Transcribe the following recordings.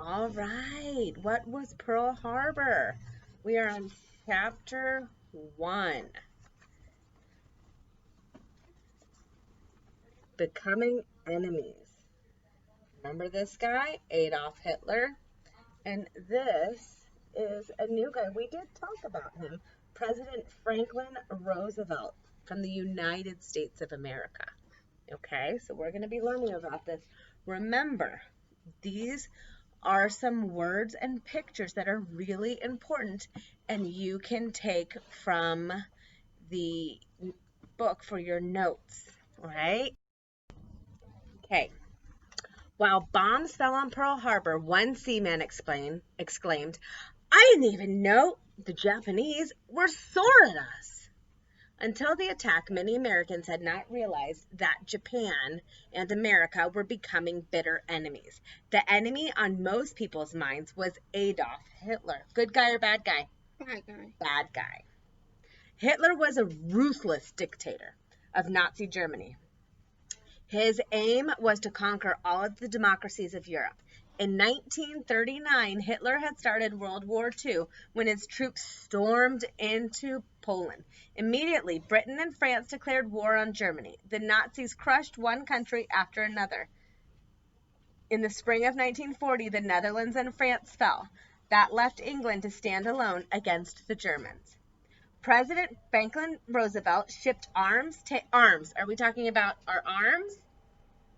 All right. What was Pearl Harbor? We are on chapter 1. Becoming enemies. Remember this guy, Adolf Hitler? And this is a new guy. We did talk about him, President Franklin Roosevelt from the United States of America. Okay, so we're going to be learning about this. Remember, these are some words and pictures that are really important, and you can take from the book for your notes, all right? Okay. While bombs fell on Pearl Harbor, one seaman exclaimed, "I didn't even know the Japanese were sore at us." Until the attack, many Americans had not realized that Japan and America were becoming bitter enemies. The enemy on most people's minds was Adolf Hitler. Good guy or bad guy? Bad guy. Bad guy. Hitler was a ruthless dictator of Nazi Germany. His aim was to conquer all of the democracies of Europe. In 1939, Hitler had started World War II when his troops stormed into Poland. Immediately, Britain and France declared war on Germany. The Nazis crushed one country after another. In the spring of 1940, the Netherlands and France fell. That left England to stand alone against the Germans. President Franklin Roosevelt shipped arms. Are we talking about our arms?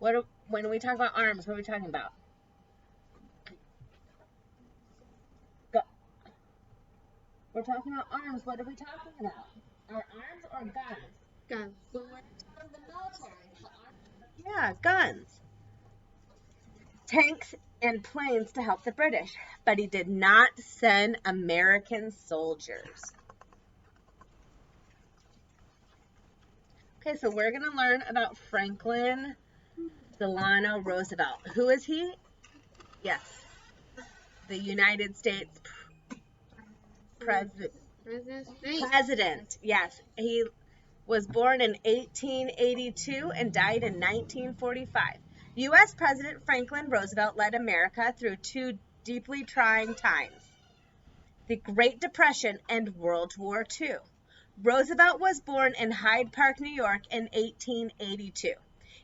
When we talk about arms, what are we talking about? We're talking about arms. What are we talking about? Our arms or guns? Guns. When we're talking the military. Yeah, guns. Tanks and planes to help the British, but he did not send American soldiers. Okay, so we're going to learn about Franklin Delano Roosevelt. Who is he? Yes. The United States President. Yes. He was born in 1882 and died in 1945. U.S. President Franklin Roosevelt led America through two deeply trying times: the Great Depression and World War II. Roosevelt was born in Hyde Park, New York in 1882.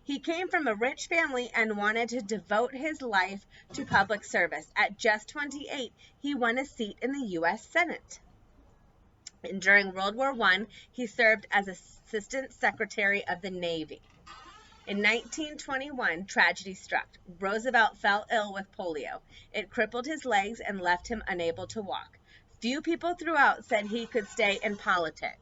He came from a rich family and wanted to devote his life to public service. At just 28, he won a seat in the U.S. Senate. And during World War I, he served as Assistant Secretary of the Navy. In 1921, tragedy struck. Roosevelt fell ill with polio. It crippled his legs and left him unable to walk. Few people throughout said he could stay in politics.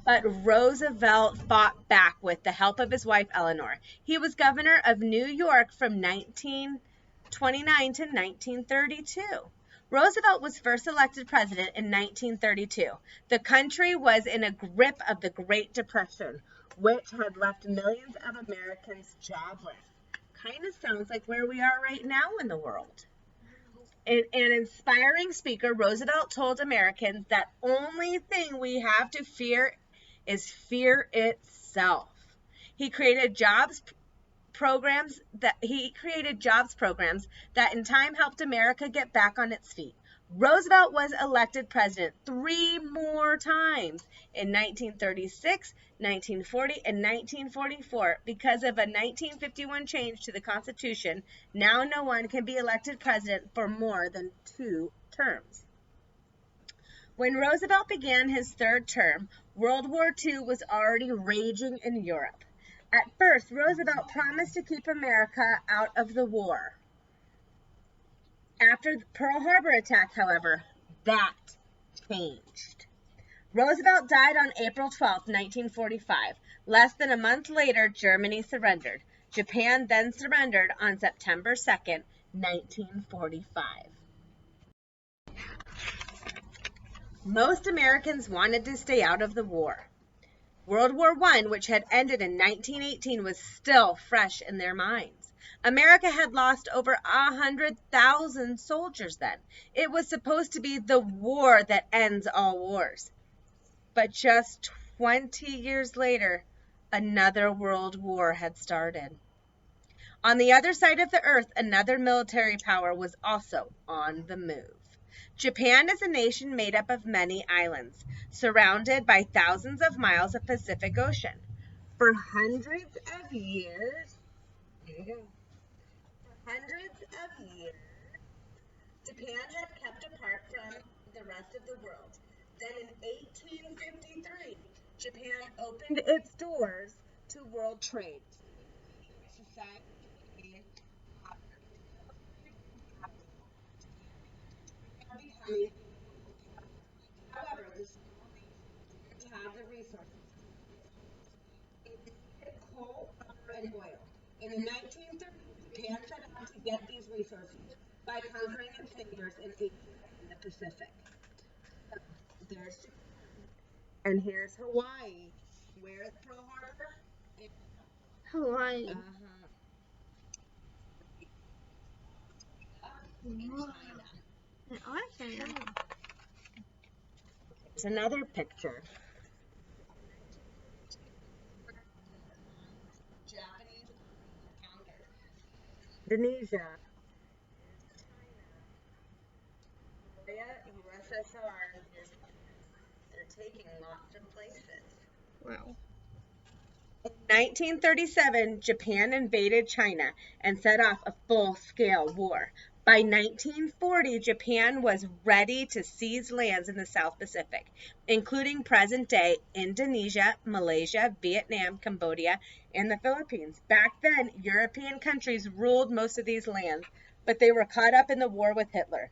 But Roosevelt fought back with the help of his wife, Eleanor. He was governor of New York from 1929 to 1932. Roosevelt was first elected president in 1932. The country was in a grip of the Great Depression, which had left millions of Americans jobless. Kind of sounds like where we are right now in the world. An inspiring speaker, Roosevelt told Americans that only thing we have to fear is fear itself. He created jobs programs that in time helped America get back on its feet. Roosevelt was elected president 3 more times in 1936, 1940, and 1944. Because of a 1951 change to the Constitution, now no one can be elected president for more than 2 terms. When Roosevelt began his 3rd term, World War II was already raging in Europe. At first, Roosevelt promised to keep America out of the war. After the Pearl Harbor attack, however, that changed. Roosevelt died on April 12, 1945. Less than a month later, Germany surrendered. Japan then surrendered on September 2nd, 1945. Most Americans wanted to stay out of the war. World War I, which had ended in 1918, was still fresh in their minds. America had lost over 100,000 soldiers then. It was supposed to be the war that ends all wars. But just 20 years later, another world war had started. On the other side of the earth, another military power was also on the move. Japan is a nation made up of many islands, surrounded by thousands of miles of Pacific Ocean. For hundreds of years, here you go. For hundreds of years, Japan had kept apart from the rest of the world. Then in 1853, Japan opened its doors to world trade. Society however, this to have the resources. It needed coal, rubber, and oil. In the 1930s, Japan set out to get these resources by conquering its neighbors in Asia and the Pacific. So, there's Japan. And here's Hawaii. Where's Pearl Harbor? Hawaii. Uh-huh. In Wow. China. Awesome. There's another picture. Japanese encounter. Indonesia. Korea, USSR. They're taking lots of places. Wow. In 1937, Japan invaded China and set off a full-scale war. By 1940, Japan was ready to seize lands in the South Pacific, including present-day Indonesia, Malaysia, Vietnam, Cambodia, and the Philippines. Back then, European countries ruled most of these lands, but they were caught up in the war with Hitler.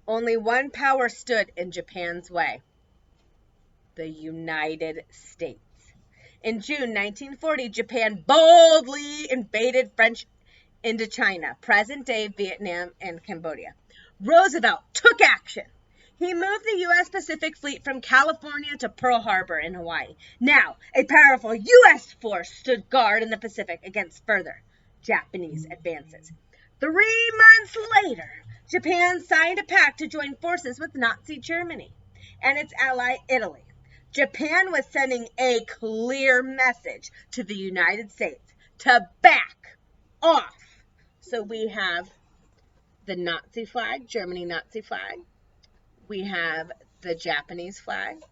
Only one power stood in Japan's way: the United States. In June 1940, Japan boldly invaded French Indochina, present-day Vietnam and Cambodia. Roosevelt took action. He moved the U.S. Pacific Fleet from California to Pearl Harbor in Hawaii. Now, a powerful U.S. force stood guard in the Pacific against further Japanese advances. 3 months later, Japan signed a pact to join forces with Nazi Germany and its ally Italy. Japan was sending a clear message to the United States to back off. So we have the Nazi flag, Germany Nazi flag. We have the Japanese flag.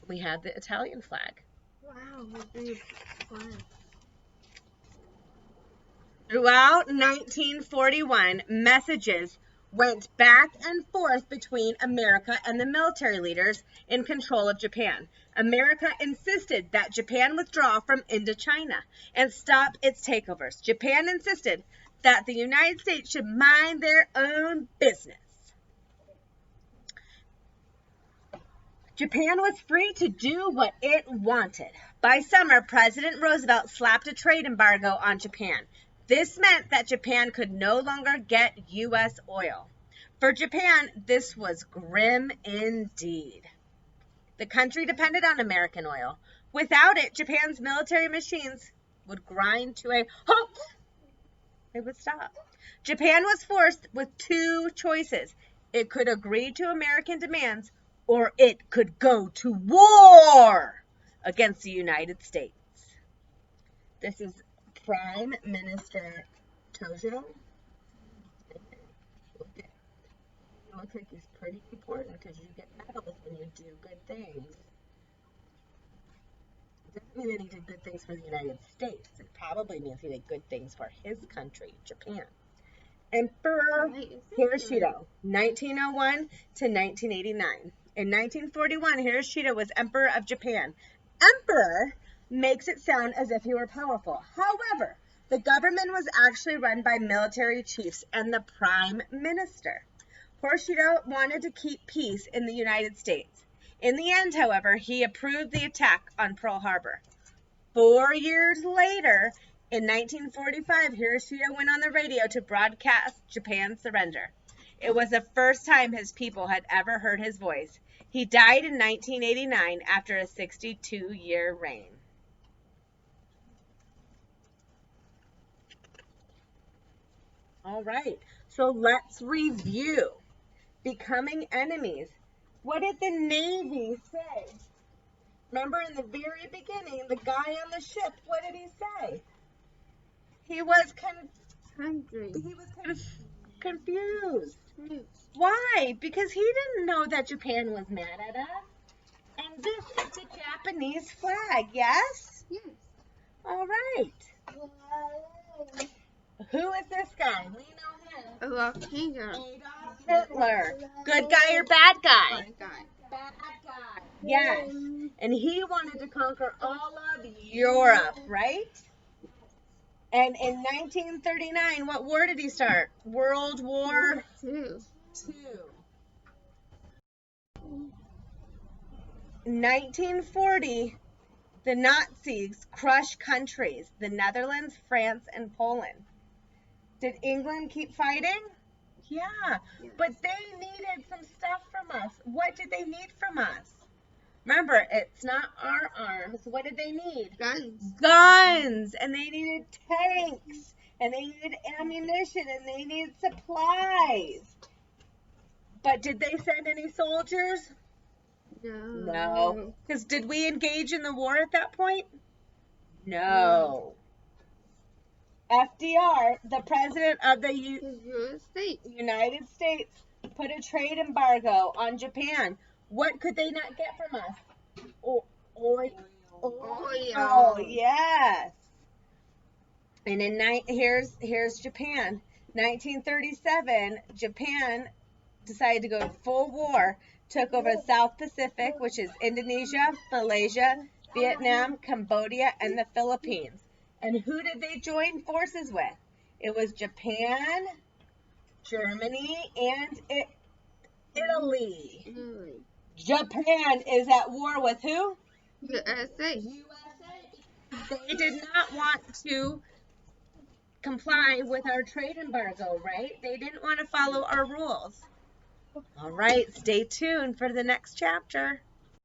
We have the Italian flag. Wow, what big fun. Throughout 1941, messages went back and forth between America and the military leaders in control of Japan. America insisted that Japan withdraw from Indochina and stop its takeovers. Japan insisted that the United States should mind their own business. Japan was free to do what it wanted. By summer, President Roosevelt slapped a trade embargo on Japan. This meant that Japan could no longer get U.S. oil. For Japan, this was grim indeed. The country depended on American oil. Without it, Japan's military machines would grind to a halt. It would stop. Japan was forced with 2 choices. It could agree to American demands, or it could go to war against the United States. This is Prime Minister Tojo. Looks like he's pretty important because you get medals when you do good things. It doesn't mean that he did good things for the United States. It probably means he did good things for his country, Japan. Emperor Hiroshito, 1901 to 1989. In 1941, Hiroshito was Emperor of Japan. Emperor makes it sound as if he were powerful. However, the government was actually run by military chiefs and the prime minister. Hiroshito wanted to keep peace in the United States. In the end, however, he approved the attack on Pearl Harbor. 4 years later, in 1945, Hiroshito went on the radio to broadcast Japan's surrender. It was the first time his people had ever heard his voice. He died in 1989 after a 62-year reign. All right, so let's review. Becoming enemies. What did the Navy say? Remember in the very beginning, the guy on the ship, what did he say? He was Hungry. confused. Confused. Why? Because he didn't know that Japan was mad at us. And this is the Japanese flag, yes? Yes. All right. Who is this guy? We know him. Adolf Hitler. Adolf Hitler. Good guy or bad guy? Bad guy. Bad guy. Yes. And he wanted to conquer all of Europe, right? And in 1939, what war did he start? World War II. II. 1940, the Nazis crushed countries, the Netherlands, France, and Poland. Did England keep fighting? Yeah, but they needed some stuff from us. What did they need from us? Remember, it's not our arms. What did they need? Guns. Guns, and they needed tanks, and they needed ammunition, and they needed supplies. But did they send any soldiers? No. Because did we engage in the war at that point? No. FDR, the president of the United States, put a trade embargo on Japan. What could they not get from us? Oil. Oh, yes. And here's Japan. 1937, Japan decided to go to full war, took over the South Pacific, which is Indonesia, Malaysia, Vietnam, Cambodia, and the Philippines. And who did they join forces with? It was Japan, Germany, and Italy. Japan is at war with who? USA. They did not want to comply with our trade embargo, right? They didn't want to follow our rules. All right, stay tuned for the next chapter.